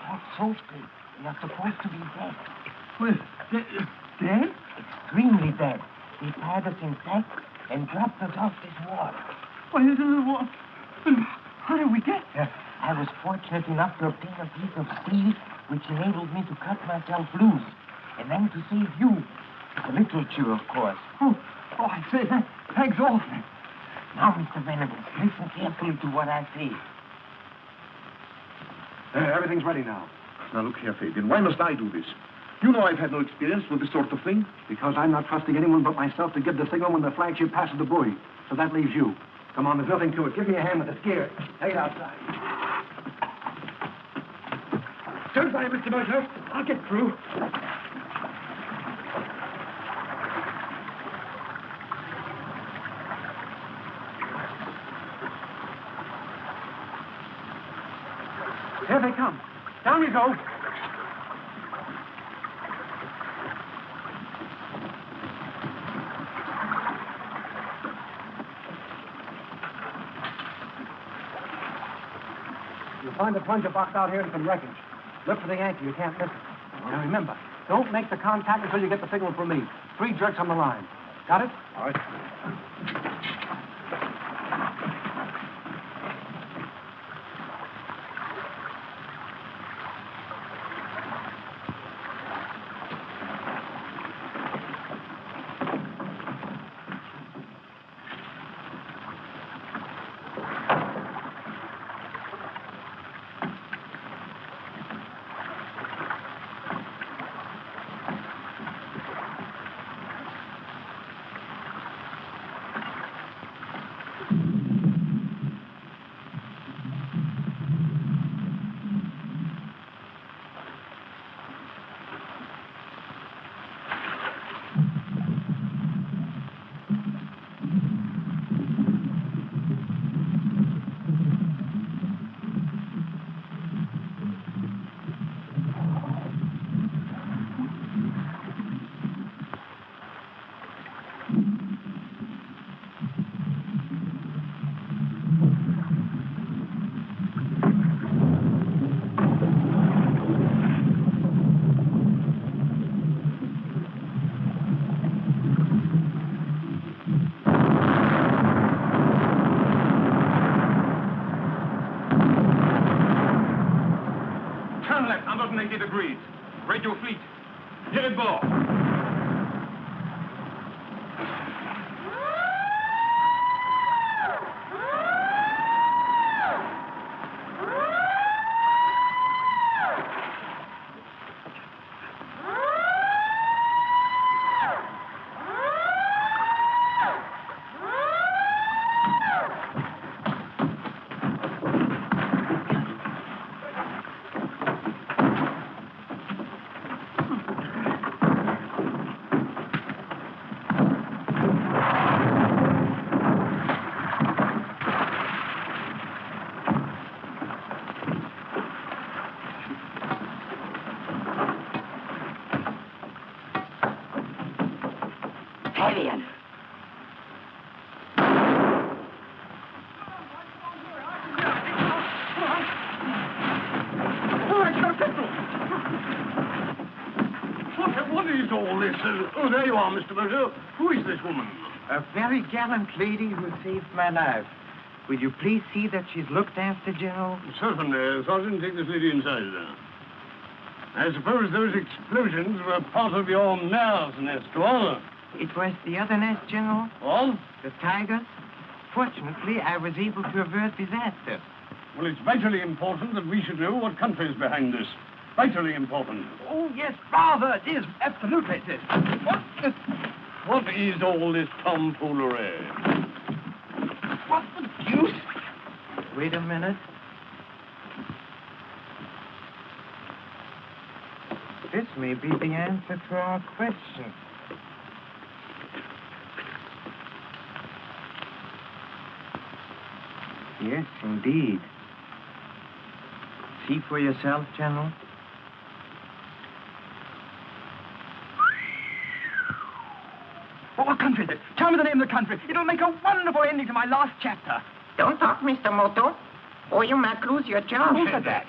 Not so straight. You're supposed to be dead. Well, dead? Extremely dead. They tied us in sacks and dropped us off this wall. Well, how did we get there? I was fortunate enough to obtain a piece of steel which enabled me to cut myself loose. And then to save you. The literature, of course. Oh, I say, thanks awfully. Now, Mr. Venables, listen carefully to what I say. Everything's ready now. Now, look here, Fabian. Why must I do this? You know I've had no experience with this sort of thing. Because I'm not trusting anyone but myself to give the signal when the flagship passes the buoy. So that leaves you. Come on, there's nothing to it. Give me a hand with the gear. Take it outside. Stand by, Mr. Moto. I'll get through. Here they come. Down you go. You'll find a plunger box out here and some wreckage. Look for the Yankee. You can't miss it. Now remember, don't make the contact until you get the signal from me. 3 jerks on the line. Got it? All right. Degrees. Radio fleet. Get aboard. Alien. What is all this? Oh, there you are, Mr. Moto. Who is this woman? A very gallant lady who saved my life. Will you please see that she's looked after, General? Certainly. Sergeant, take this lady inside there. I suppose those explosions were part of your mare's nest, or? It was the other nest, General. What? The tigers. Fortunately, I was able to avert disaster. Well, it's vitally important that we should know what country is behind this. Vitally important. Oh, yes, father, it is. Absolutely it is. What is all this tomfoolery? What the deuce? Wait a minute. This may be the answer to our question. Yes, indeed. See for yourself, General. What country is it? Tell me the name of the country. It'll make a wonderful ending to my last chapter. Don't talk, Mr. Moto, or you might lose your job. Who said that?